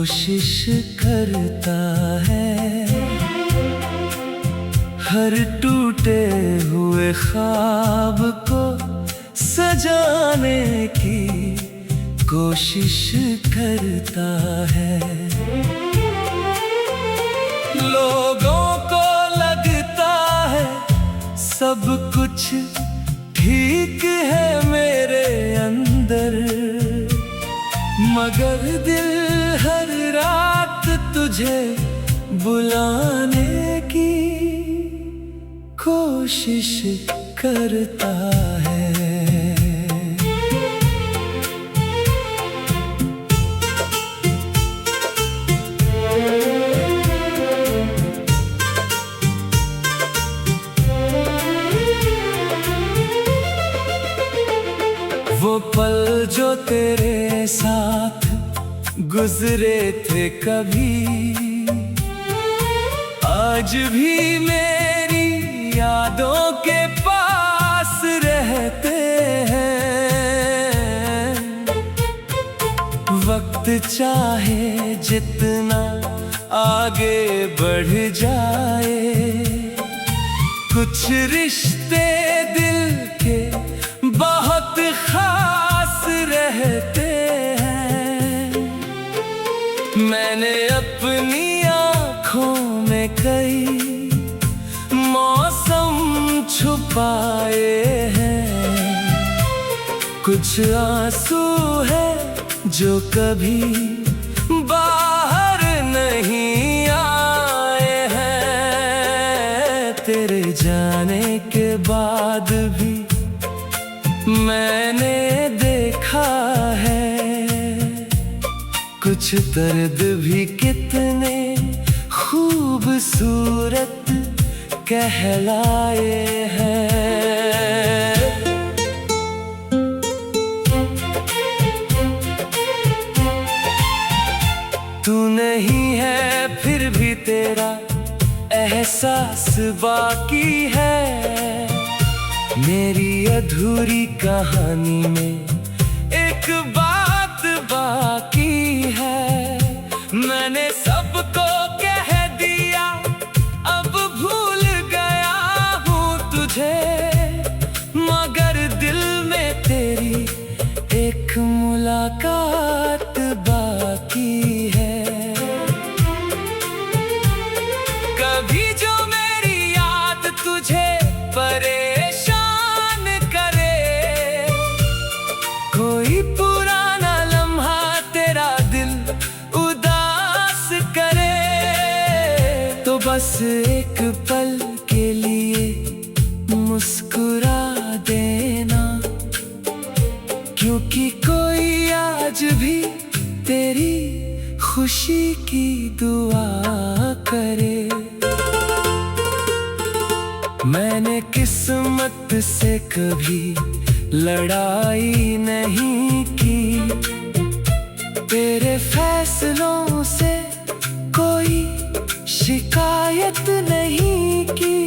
कोशिश करता है, हर टूटे हुए ख्वाब को सजाने की कोशिश करता है। लोगों को लगता है सब कुछ ठीक है मेरे अंदर, मगर दिल हर रात तुझे बुलाने की कोशिश करता है। वो पल जो तेरे साथ गुजरे थे कभी, आज भी मेरी यादों के पास रहते हैं। वक्त चाहे जितना आगे बढ़ जाए, कुछ रिश्ते दिल के बहुत खास रहते हैं। मैंने अपनी आँखों में कई मौसम छुपाए हैं, कुछ आंसू है जो कभी बाहर नहीं आए हैं। तेरे जाने के बाद भी मैंने देखा है, कुछ दर्द भी कितने खूबसूरत कहलाए हैं। तू नहीं है फिर भी तेरा एहसास बाकी है, मेरी अधूरी कहानी में एक बात बाकी है। मैंने सबको कह दिया, अब भूल गया हूँ तुझे, मगर दिल में तेरी एक मुलाकात बाकी है। कभी जो मेरी याद तुझे परेशान करे, कोई पुराना लम्हा तेरा दिल उदास करे, तो बस एक पल के लिए मुस्कुरा देना, क्योंकि कोई आज भी तेरी खुशी की दुआ करे। मैंने किस्मत से कभी लड़ाई नहीं की, तेरे फैसलों से कोई शिकायत नहीं की।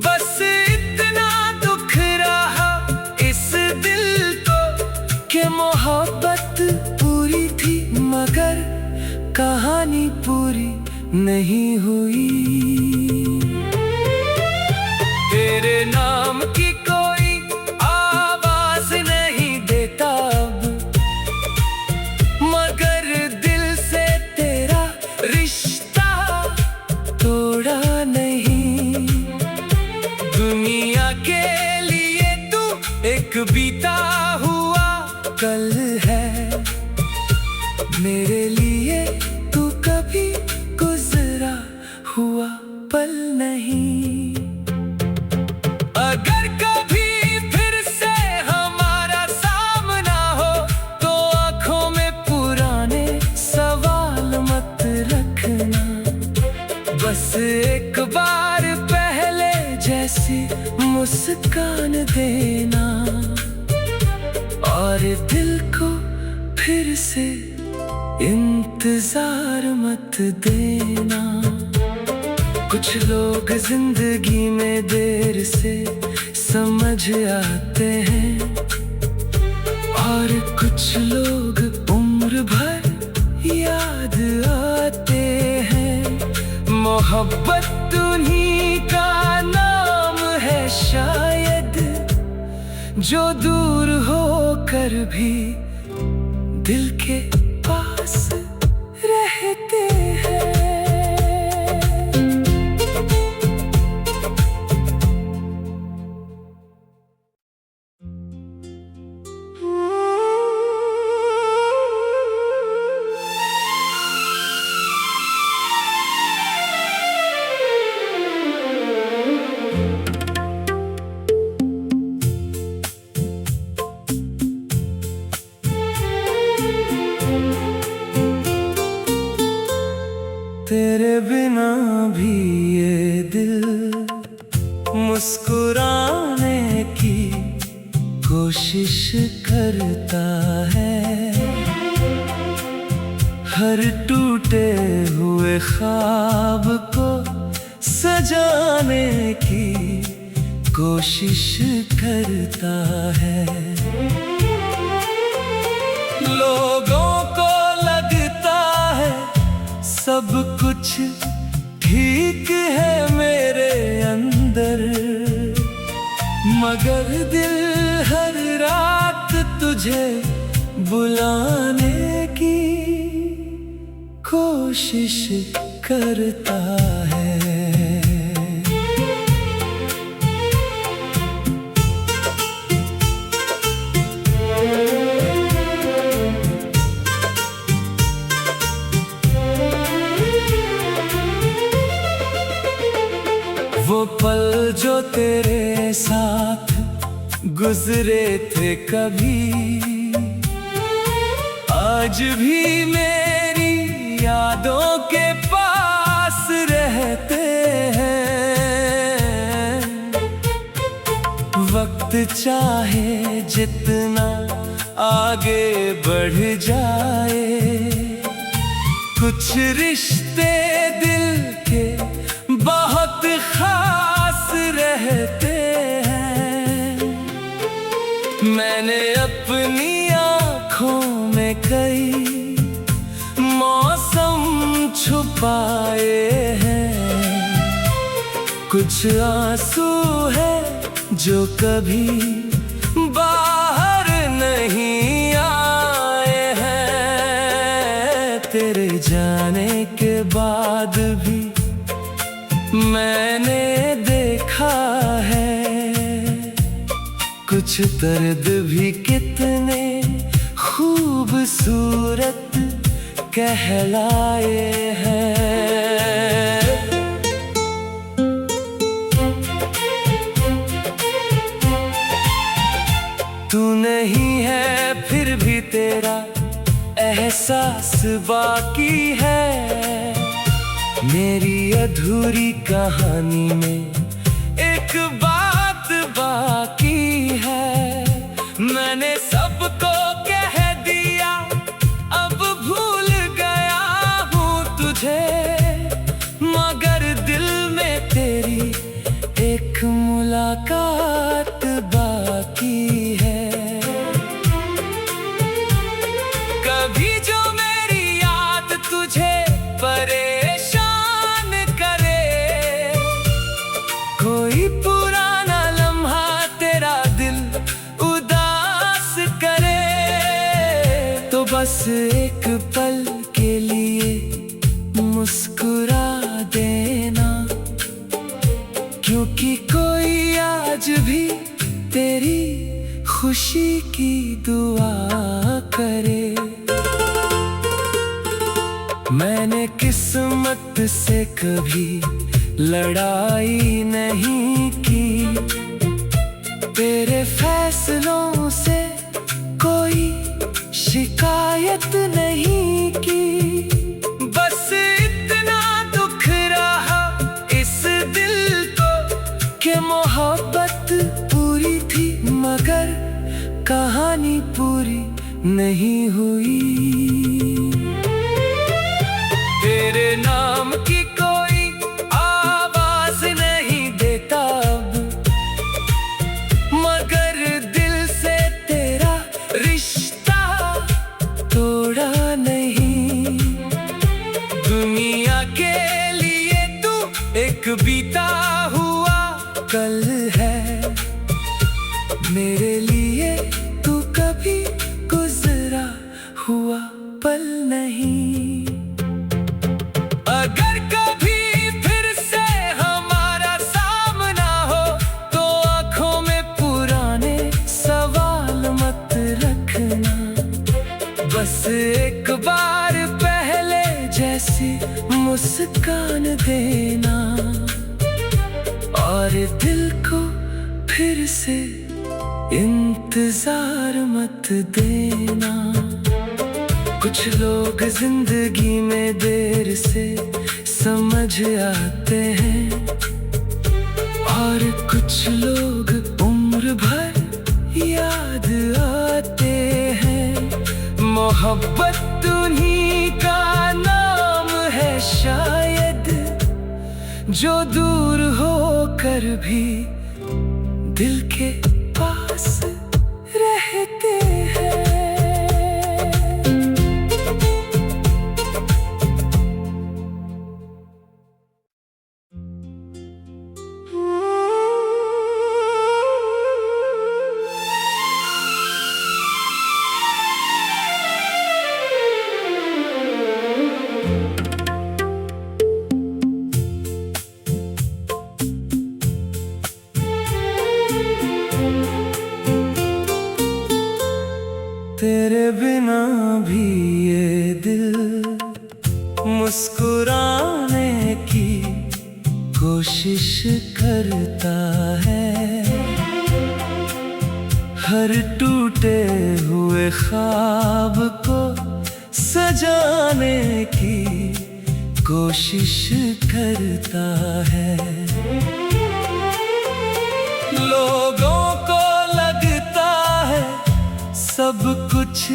बस इतना दुख रहा इस दिल को कि मोहब्बत पूरी थी, मगर कहानी पूरी नहीं हुई। तेरे नाम की कोई आवाज नहीं देता अब, मगर दिल से तेरा रिश्ता तोड़ा नहीं। दुनिया के लिए तू एक बीता हुआ कल है, मेरे लिए तू कभी गुजरा हुआ पल नहीं। अगर कभी फिर से हमारा सामना हो, तो आंखों में पुराने सवाल मत रखना, बस एक बार पहले जैसी मुस्कान देना, और दिल को फिर से इंतजार मत देना। कुछ लोग जिंदगी में देर से समझ आते हैं, और कुछ लोग उम्र भर याद मोहब्बत उन्हीं का नाम है शायद, जो दूर होकर भी दिल के पास रहते हैं। तेरे बिना भी ये दिल मुस्कुराने की कोशिश करता है, हर टूटे हुए ख्वाब को सजाने की कोशिश करता है। लोगों को लगता है सब कुछ ठीक है मेरे अंदर, मगर दिल हर रात तुझे बुलाने की कोशिश करता है। वो पल जो तेरे साथ गुजरे थे कभी, आज भी मेरी यादों के पास रहते हैं। वक्त चाहे जितना आगे बढ़ जाए, कुछ रिश्ते दिल के बहुत खास रहते हैं। मैंने अपनी आँखों में कई मौसम छुपाए हैं, कुछ आंसू है जो कभी बाहर नहीं आए हैं। तेरे जाने के बाद भी मैंने देखा है, कुछ दर्द भी कितने खूबसूरत कहलाए हैं। तू नहीं है फिर भी तेरा एहसास बाकी है, मेरी अधूरी कहानी में एक बात बाकी है। मैंने सबको कह दिया, अब भूल गया हूँ तुझे, मगर दिल में तेरी एक मुलाकात बाकी है। कभी जो मेरी याद तुझे परेशान करे, कोई पुराना लम्हा तेरा दिल उदास करे, तो बस एक पल के लिए मुस्कुरा देना, क्योंकि कोई आज भी तेरी खुशी की दुआ करे। मैंने किस्मत से कभी लड़ाई नहीं की, तेरे फैसलों से कोई शिकायत नहीं की। बस इतना दुख रहा इस दिल को कि मोहब्बत पूरी थी, मगर कहानी पूरी नहीं हुई। तेरे नाम की कोई आवाज नहीं देता अब, मगर दिल से तेरा रिश्ता तोड़ा नहीं। दुनिया के लिए तू नहीं। अगर कभी फिर से हमारा सामना हो तो आंखों में पुराने सवाल मत रखना। बस एक बार पहले जैसी मुस्कान देना और दिल को फिर से इंतजार मत देना। कुछ लोग जिंदगी में देर से समझ आते हैं और कुछ लोग उम्र भर याद आते हैं। मोहब्बत उन्हीं का नाम है शायद जो दूर होकर भी दिल के पास रहते हैं। तेरे बिना भी ये दिल मुस्कुराने की कोशिश करता है। हर टूटे हुए ख्वाब को सजाने की कोशिश करता है। लोगों को लगता है सब कुछ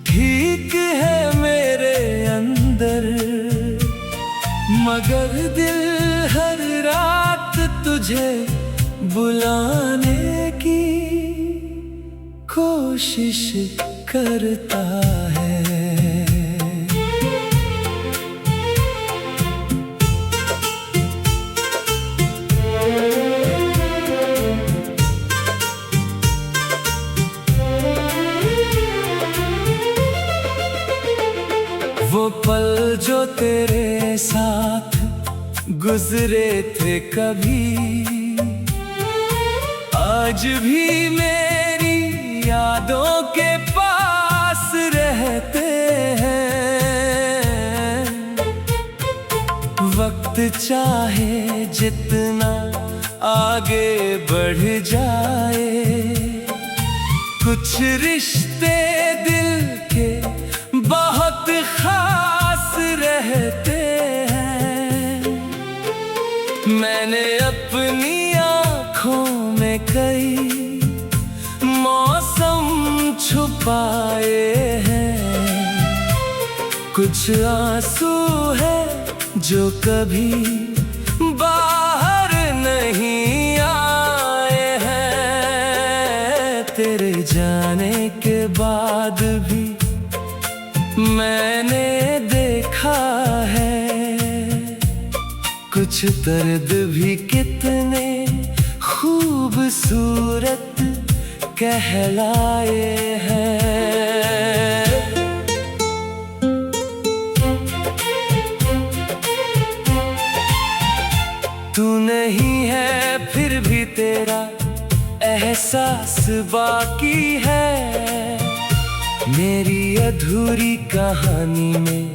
ठीक है मेरे अंदर, मगर दिल हर रात तुझे बुलाने की कोशिश करता है। वो पल जो तेरे साथ गुजरे थे कभी, आज भी मेरी यादों के पास रहते हैं। वक्त चाहे जितना आगे बढ़ जाए, कुछ रिश्ते दिल के बहुत खास रहते हैं। मैंने अपनी आँखों में कई मौसम छुपाए हैं। कुछ आंसू है जो कभी बाहर नहीं आए हैं। तेरे जाने के बाद भी मैंने देखा है कुछ दर्द भी कितने खूबसूरत कहलाए हैं। तू नहीं है फिर भी तेरा एहसास बाकी है। मेरी अधूरी कहानी में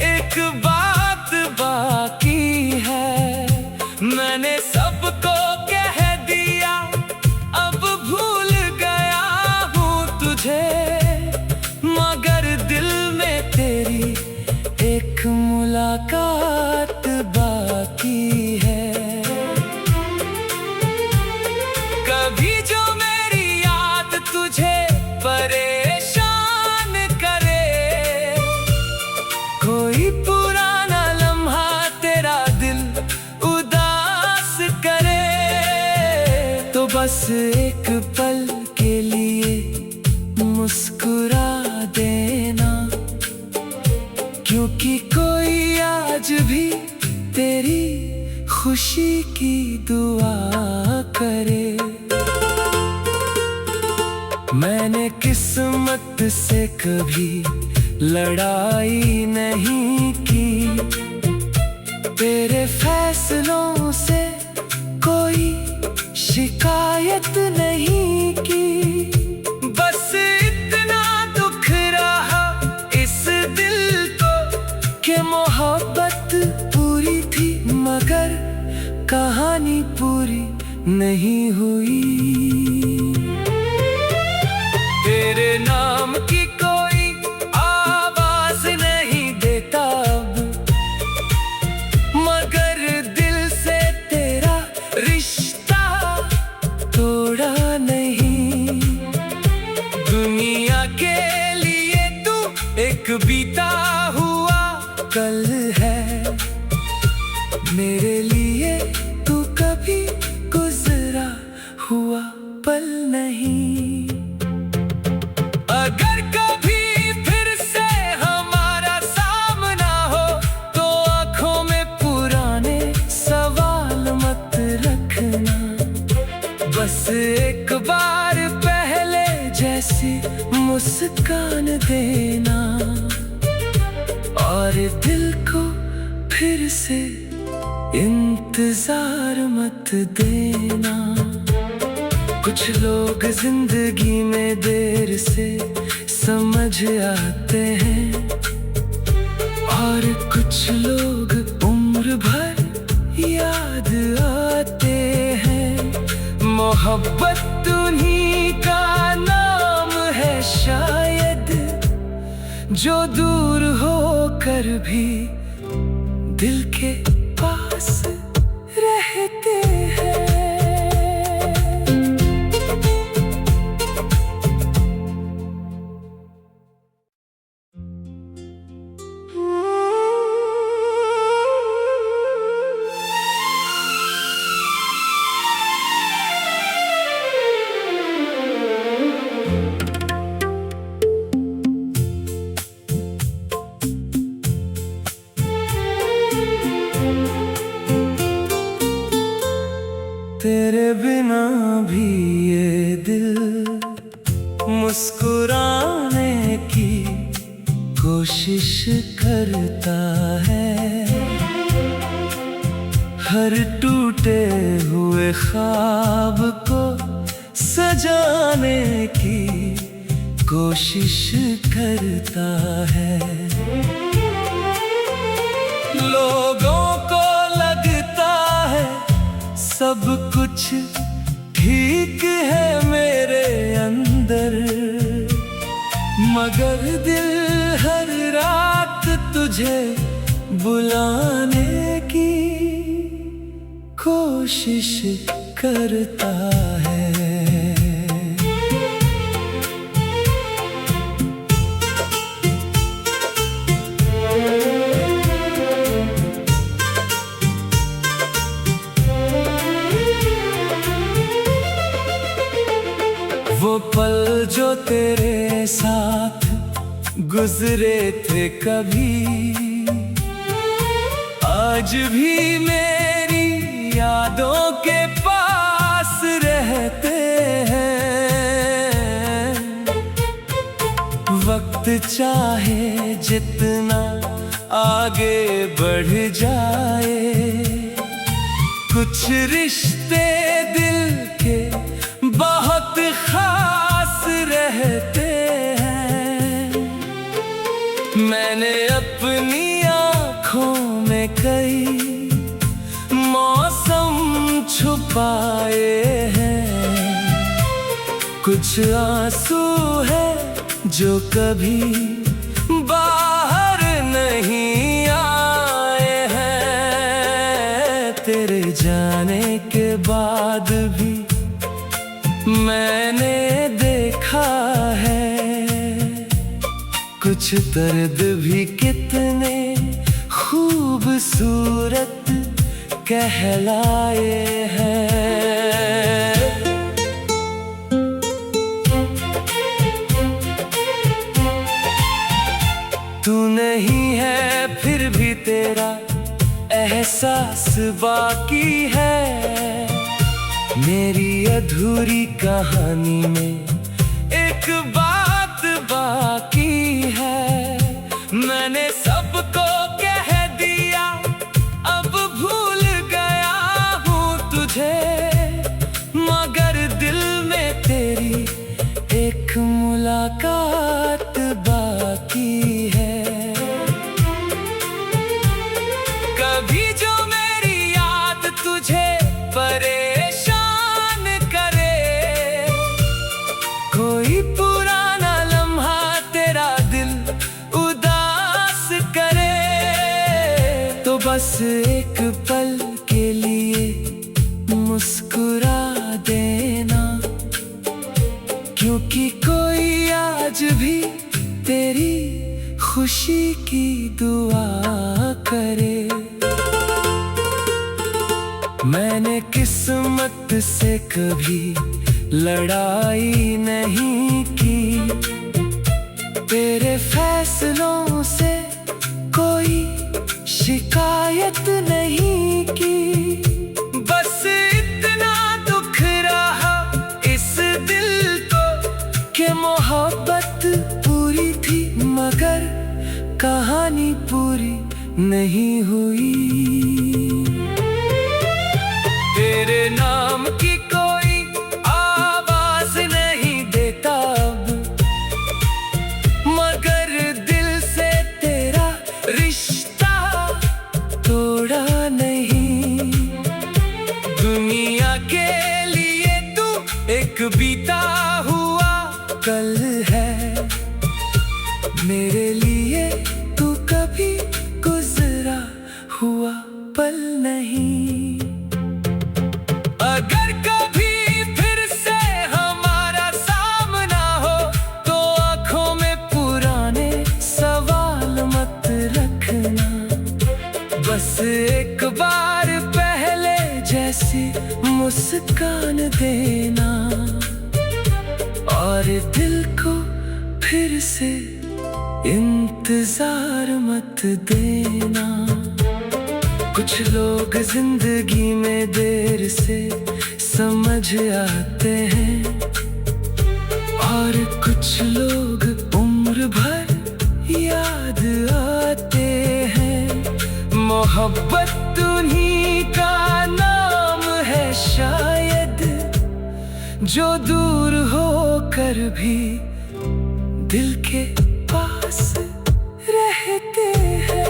एक बात बाकी है। मैंने सबको कह दिया, अब भूल गया हूँ तुझे, मगर दिल में तेरी एक मुलाकात बाकी है। कभी जो मेरी याद तुझे परेशान करे, कोई पुराना लम्हा तेरा दिल उदास करे, तो बस एक पल के लिए मुस्कुरा देना। क्योंकि कोई आज भी तेरी खुशी की दुआ करे। मैंने किस्मत से कभी लड़ाई नहीं की, तेरे फैसलों से कोई शिकायत नहीं की। बस इतना दुख रहा इस दिल को कि मोहब्बत पूरी थी मगर कहानी पूरी नहीं हुई। तेरे नाम की कोई आवाज नहीं देता अब, मगर दिल से तेरा रिश्ता तोड़ा नहीं। दुनिया के लिए तू एक बीता हुआ कल है, मेरे लिए तू कभी गुजरा हुआ पल नहीं। अगर कभी फिर से हमारा सामना हो तो आंखों में पुराने सवाल मत रखना, बस एक बार पहले जैसी मुस्कान देना और दिल को फिर से इंतजार मत देना। कुछ लोग जिंदगी में देर से समझ आते हैं और कुछ लोग उम्र भर याद आते हैं। मोहब्बत उन्हीं का नाम है शायद, जो दूर होकर भी दिल के पास रहते हैं। तेरे बिना भी ये दिल मुस्कुराने की कोशिश करता है, हर टूटे हुए ख्वाब को सजाने की कोशिश करता है। लोगों को लगता है सब कुछ ठीक है मेरे अंदर, मगर दिल हर रात तुझे बुलाने की कोशिश करता है। वो पल जो तेरे साथ गुजरे थे कभी, आज भी मेरी यादों के पास रहते हैं। वक्त चाहे जितना आगे बढ़ जाए, कुछ रिश्ते दिल के बहुत खास रहते हैं। मैंने अपनी आँखों में कई मौसम छुपाए हैं, कुछ आंसू है जो कभी बाहर नहीं आए हैं। तेरे जाने के बाद भी मैंने देखा है, कुछ दर्द भी कितने खूबसूरत कहलाए हैं। तू नहीं है फिर भी तेरा एहसास बाकी है, मेरी अधूरी कहानी में एक बात बाकी है। मैंने सबको कह दिया, अब भूल गया हूँ तुझे, मगर दिल में तेरी एक मुलाकात बाकी है। कभी जो मेरी याद तुझे परेशान करे, कोई पुराना लम्हा तेरा दिल उदास करे, तो बस एक पल के लिए मुस्कुरा देना, क्योंकि कोई आज भी तेरी खुशी की दुआ करे। मैंने किस्मत से कभी लड़ाई नहीं की, तेरे फैसलों से कोई शिकायत नहीं की। बस इतना दुख रहा इस दिल को कि मोहब्बत पूरी थी, मगर कहानी पूरी नहीं हुई। तेरे नाम की कोई आवाज नहीं देता अब, मगर दिल से तेरा रिश्ता तोड़ा नहीं। दुनिया के लिए तू एक बीता हुआ कल है, मेरे लिए तू कभी गुजरा हुआ पल नहीं। अगर कभी फिर से हमारा सामना हो, तो आंखों में पुराने सवाल मत रखना, बस एक बार पहले जैसी मुस्कान देना, और दिल को फिर से इंतजार मत देना। कुछ लोग जिंदगी में देर से समझ आते हैं, और कुछ लोग उम्र भर याद आते हैं। मोहब्बत उन्हीं का नाम है शायद, जो दूर होकर भी दिल के पास रहते हैं।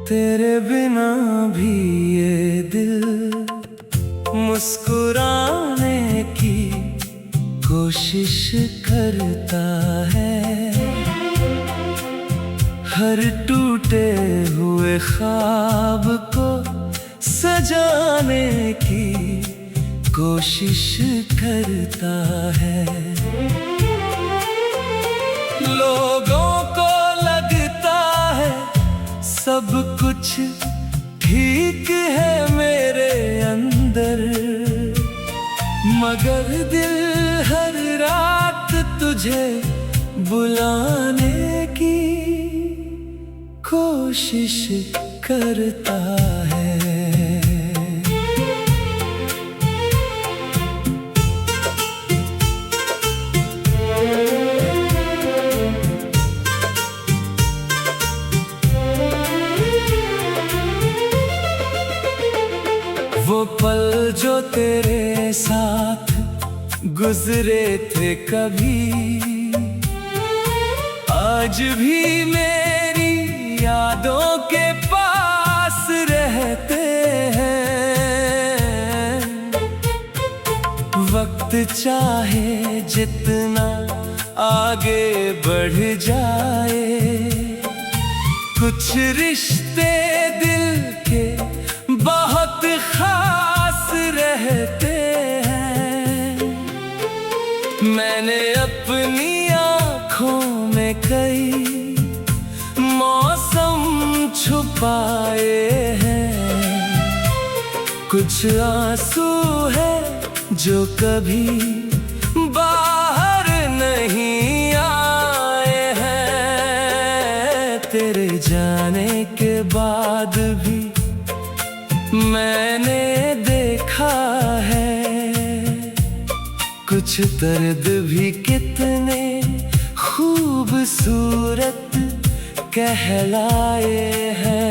तेरे बिना भी ये दिल मुस्कुराने की कोशिश करता है, हर टूटे हुए ख्वाब को सजाने की कोशिश करता है। लोगों को लगता है सब कुछ ठीक है मेरे अंदर, मगर दिल हर रात तुझे बुलाने की कोशिश करता है। वो पल जो तेरे साथ गुजरे थे कभी, आज भी मेरी यादों के पास रहते हैं। वक्त चाहे जितना आगे बढ़ जाए, कुछ रिश्ते दिल के बहुत खास रहते हैं। मैंने अपनी आँखों में कई मौसम छुपाए हैं, कुछ आंसू है जो कभी बाहर नहीं आए हैं। तेरे जाने के बाद भी मैंने देखा है, कुछ दर्द भी कितने खूबसूरत कहलाए हैं।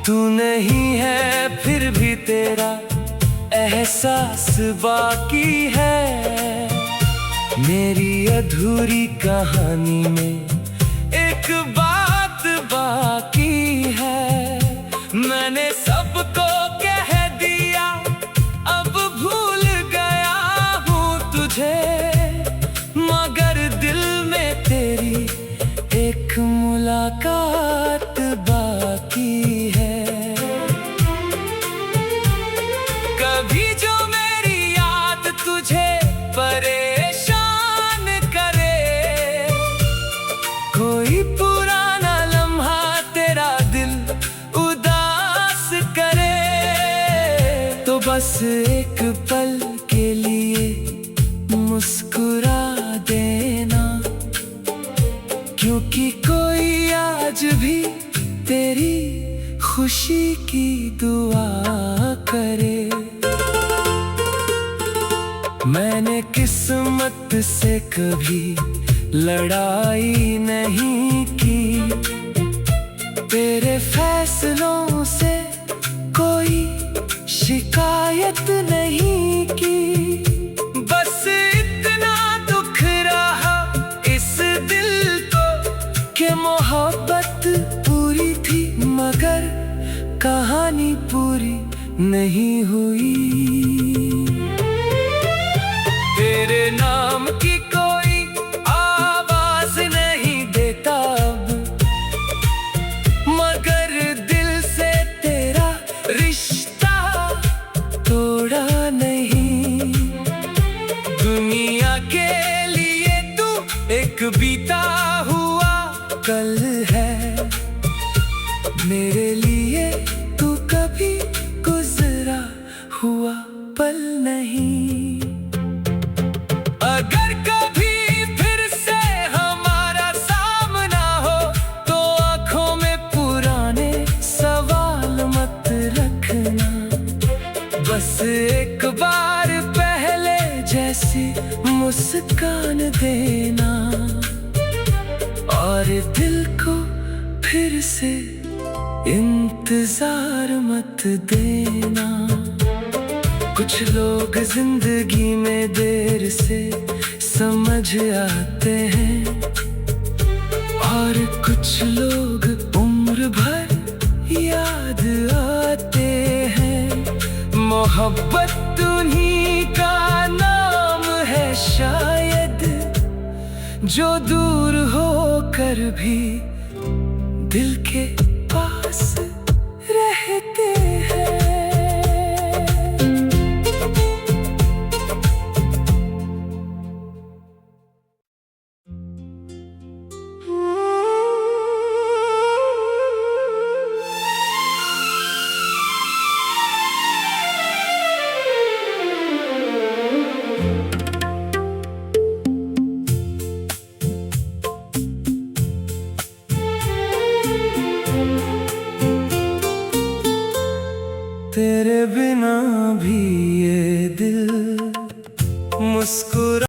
तू नहीं है फिर भी तेरा एहसास बाकी है, मेरी अधूरी कहानी में एक बात बाकी है। मैंने सबको कह दिया, अब भूल गया हूँ तुझे, मगर दिल में तेरी एक मुलाकात बाकी है। कभी जो मेरी याद तुझे परेशान करे, कोई पुराना लम्हा तेरा दिल उदास करे, तो बस एक पल के लिए मुस्कुरा देना, क्योंकि कोई आज भी तेरी खुशी की दुआ करे। मैंने किस्मत से कभी लड़ाई नहीं की, तेरे फैसलों से कोई शिकायत नहीं की। बस इतना दुख रहा इस दिल को कि मोहब्बत पूरी थी, मगर कहानी पूरी नहीं हुई। तेरे नाम की कोई आवाज नहीं देता अब, मगर दिल से तेरा रिश्ता तोड़ा नहीं। दुनिया के लिए तू एक बीता हुआ कल है, मेरे लिए तू कभी गुजरा हुआ पल नहीं। अगर कभी फिर से हमारा सामना हो, तो आंखों में पुराने सवाल मत रखना, बस एक बार पहले जैसी मुस्कान देना, और दिल को फिर से इंतजार मत देना। कुछ लोग जिंदगी में देर से समझ आते हैं, और कुछ लोग उम्र भर याद आते हैं। मोहब्बत उन्हीं का नाम है शायद, जो दूर होकर भी दिल के